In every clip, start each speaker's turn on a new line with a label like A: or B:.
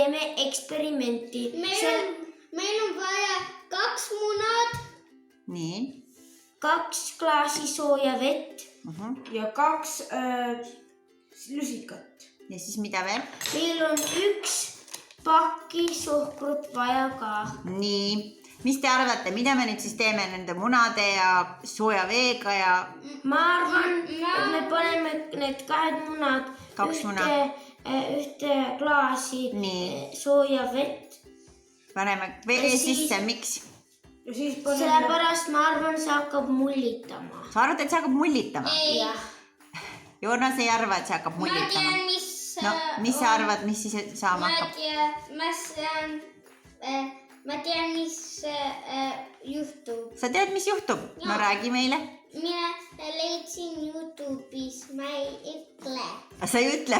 A: teeme eksperimenti.
B: Meil on vaja 2 munad.
C: Nii.
A: 2 klaasi sooja vett.
D: Ja 2 lusikat.
C: Ja siis mida veel?
A: Meil on 1 pakki suhkrut vaja ka.
C: Nii. Mis te arvate, mida me nüüd siis teeme nende munade ja sooja veega ja...
A: Ma arvan, et me paneme need 2 munad ühte klaasi sooja vett.
C: Paneme vee sisse, miks?
A: Sellepärast ma arvan, see hakkab mullitama.
C: Sa arvad, et see hakkab mullitama?
B: Ei.
C: Joonas ei arva, et see hakkab mullitama. Mis sa arvad, mis siis saama hakkab?
B: Ma tean, mis juhtub.
C: Sa tead, mis juhtub? No räägi meile.
B: Mina leidsin YouTube'is, ma ei ütle.
C: Sa ei ütle?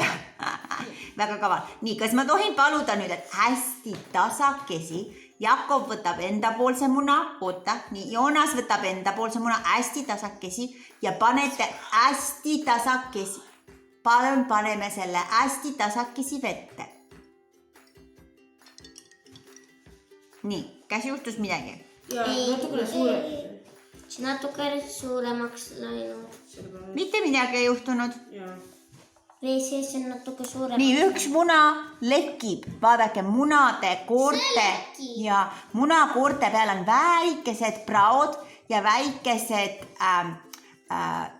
C: Väga kaval. Nii, kas ma tohin paluda nüüd, et hästi tasakesi Jakob võtab endapoolse muna, oota, nii, Joonas võtab endapoolse muna hästi tasakesi ja panete hästi tasakesi. Palun paneme selle hästi tasakesi vette. Nii, kas juhtus midagi?
D: Ja natukene suuremaks.
A: Natukene suuremaks läinud.
C: Mitte midagi ei juhtunud.
A: Vee sees on natuke suuremaks.
C: Nii, 1 muna lekib. Vaadake, munade koorte ja munakoorte peal on väikesed praod ja väikesed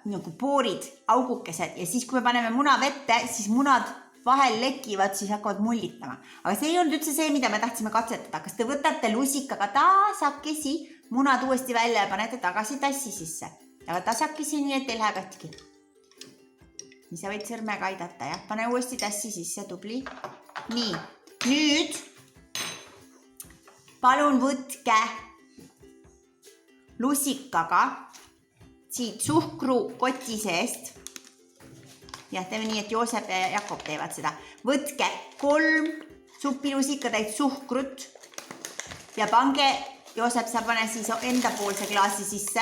C: nagu poorid, augukesed. Ja siis, kui me paneme muna vette, siis munad vahel lekivad, siis hakkavad mullitama. Aga see ei olnud üldse see, mida me tahtsime katsetada. Kas te võtate lusikaga tasakesi munad uuesti välja ja panete tagasi tassi sisse? Aga tasakesi nii, et ei lähe katki. Nii sa võid sõrmega aidata, jah? Pane uuesti tassi sisse, tubli. Nii, nüüd palun võtke lusikaga siit suhkrukoti seest. Jah, teeme nii, et Joosep ja Jakob teevad seda. Võtke 3 supilusikatäit suhkrut ja pange, Joosep, sa pane siis endapoolse klaasi sisse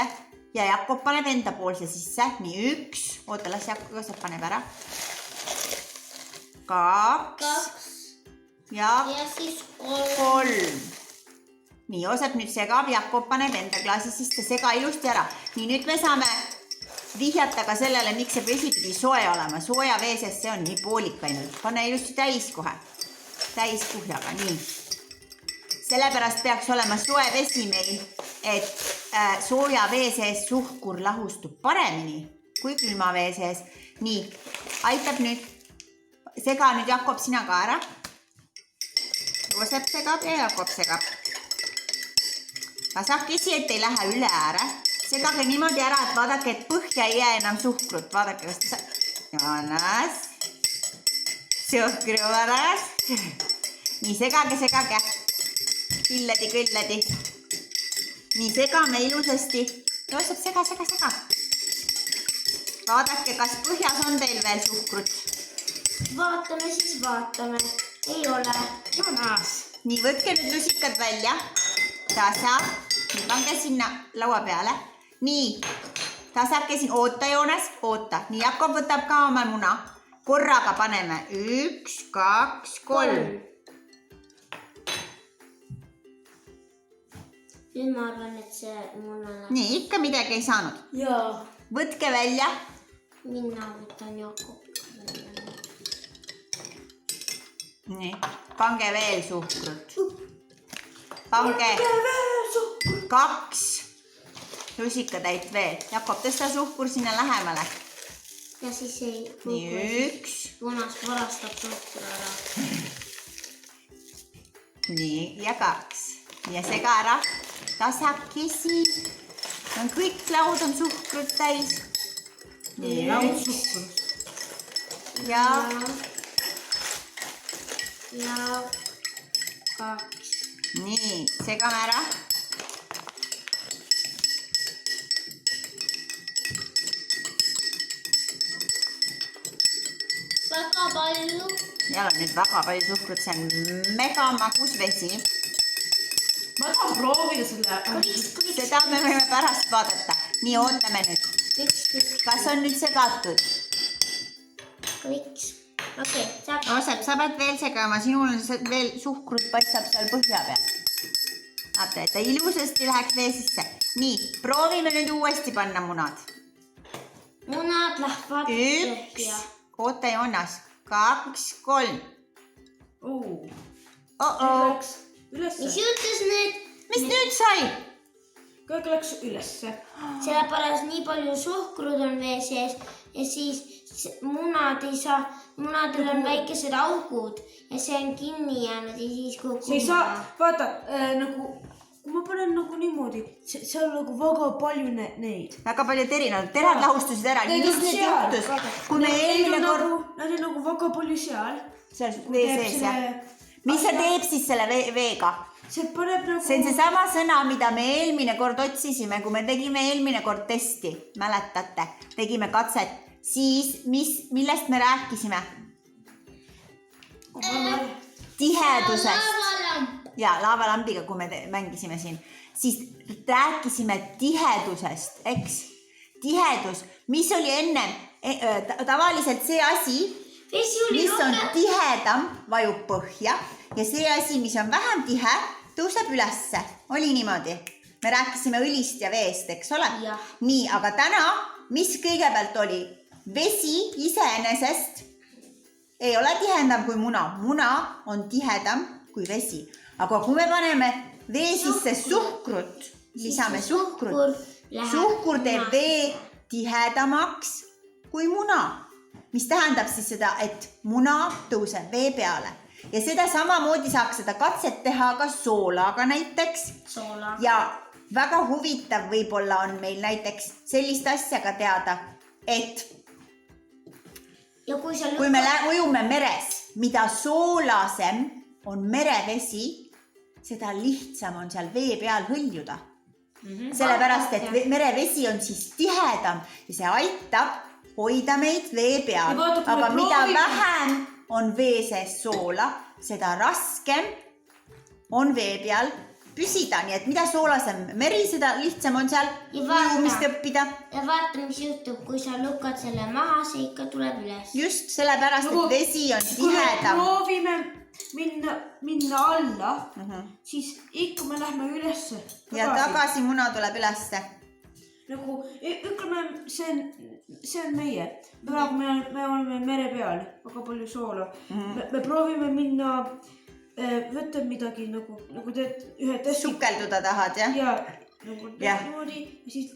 C: ja Jakob paneb endapoolse sisse. Nii, 1. Oota, las Joosep paneb ära. 2. Ja
B: siis
C: 3. Nii, Joosep nüüd segab, Jakob paneb enda klaasi sisse, sega ilusti ära. Nii, nüüd me saame vihjata ka sellele, miks see vesi pidi soe olema. Sooja vee sees see on nii poolik ainult. Pane ilusti täis kohe. Täis kuhjaga, nii. Sellepärast peaks olema soe vesi meil, et sooja vee sees suhkur lahustub paremini kui külma vee sees. Nii, aitab nüüd. Sega nüüd Jakob sina ka ära. Joosep segab ja Jakob segab. Tasakesi, et ei lähe üle ääre. Segage niimoodi ära, et vaadake, et põhja ei jää enam suhkrut. Vaadake, kas ta... Joonas. Suhkru varas. Nii, segage. Kõlladi. Nii, segame ilusasti. Joosep, sega. Vaadake, kas põhjas on teil veel suhkrut.
A: Vaatame. Ei ole.
D: Joonas.
C: Nii, võtke nüüd lusikad välja. Tasa. Nii, pange sinna laua peale. Nii, tasakesi, oota Joonas, oota. Nii, Jakob võtab ka oma muna. Korraga paneme 1, 2, 3.
A: Nüüd ma arvan, et see muna...
C: Nii, ikka midagi ei saanud.
A: Jaa.
C: Võtke välja.
A: Mina võtan Jakob.
C: Nii, pange veel suhkrut. Pange 2 lusikatäit veel. Jakob, tõsta suhkur sinna lähemale.
A: Ja siis ei...
C: Nii, 1.
A: Joonas varastab suhkur ära.
C: Nii, ja 2. Ja sega ära. Tasakesi. Kõik laud on suhkrut täis. Nii,
D: laud suhkur.
C: Ja
A: 2.
C: Nii, segame ära.
B: Väga palju.
C: Seal on nüüd väga palju suhkrut, see on mega magus vesi.
D: Ma tahan proovida selle.
C: Seda me võime pärast vaadata. Nii, ootame nüüd. Kas on nüüd segatud?
A: Kliks.
B: okei, saab.
C: Joosep, sa pead veel segama, sinul on veel suhkrut paistab seal põhja peal. Vaata, et ta ilusasti läheks vee sisse. Nii, proovime nüüd uuesti panna munad.
A: Munad lähevad
C: 1,
A: põhja.
C: oota Joonas, 2, 3.
D: Läks ülesse.
B: Mis juhtus nüüd?
C: Mis nüüd sai?
D: Kõik läks ülesse.
A: Sellepärast nii palju suhkrut on vee sees ja siis munad ei saa, munadel on väikesed augud ja see on kinni jäänud ja siis kukub.
D: See ei saa, vaata, nagu, kui ma panen nagu niimoodi, seal on nagu väga palju neid.
C: Väga paljud erinevad, terad lahustusid ära. Mis nüüd juhtus? Kui me eelmine kord...
D: Nad on nagu väga palju seal.
C: Seal vee sees, jah? Mis see teeb siis selle veega?
D: See paneb nagu...
C: See on seesama sõna, mida me eelmine kord otsisime, kui me tegime eelmine kord testi. Mäletate? Tegime katset. Siis, millest me rääkisime? Tihedusest.
B: Lavalamp.
C: Ja laavalambiga, kui me mängisime siin. Siis rääkisime tihedusest, eks? Tihedus. Mis oli enne? Tavaliselt see asi, mis on tihedam, vajub põhja ja see asi, mis on vähem tihe, tõuseb ülesse. Oli niimoodi. Me rääkisime õlist ja veest, eks ole? Nii, aga täna, mis kõigepealt oli? Vesi iseenesest ei ole tihedam kui muna. Muna on tihedam kui vesi. Aga kui me paneme vee sisse suhkrut, lisame suhkrut, suhkur teeb vee tihedamaks kui muna. Mis tähendab siis seda, et muna tõuseb vee peale. Ja seda samamoodi saaks seda katset teha ka soolaga näiteks. Ja väga huvitav võib-olla on meil näiteks sellist asja ka teada, et kui me ujume meres, mida soolasem on merevesi, seda lihtsam on seal vee peal hõljuda. Sellepärast, et merevesi on siis tihedam ja see aitab hoida meid vee peal. Aga mida vähem on vee sees soola, seda raskem on vee peal püsida. Nii et mida soolasem meri, seda lihtsam on seal ujumist õppida.
A: Ja vaata, mis juhtub, kui sa lükkad selle maha, see ikka tuleb üles.
C: Just sellepärast, et vesi on tihedam.
D: Kui me proovime minna alla, siis ikka me lähme ülesse.
C: Ja tagasi muna tuleb ülesse.
D: Nagu, ütleme, see on meie. Praegu me oleme mere peal, väga palju soola. Me proovime minna, võtta midagi, nagu teed ühe testi.
C: Sukelduda tahad, jah?
D: Ja, nagu teed niimoodi ja siis...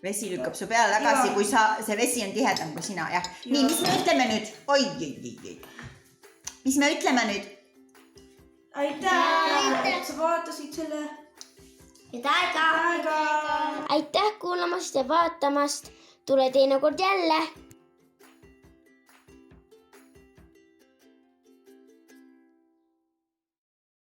C: Vesi lükkab su peale tagasi, kui see vesi on tihedam kui sina, jah. Nii, mis me ütleme nüüd? Oi. Mis me ütleme nüüd?
D: Aitäh, et sa vaatasid selle...
A: Aitäh
B: kuulamast ja vaatamast. Tule teinekord jälle.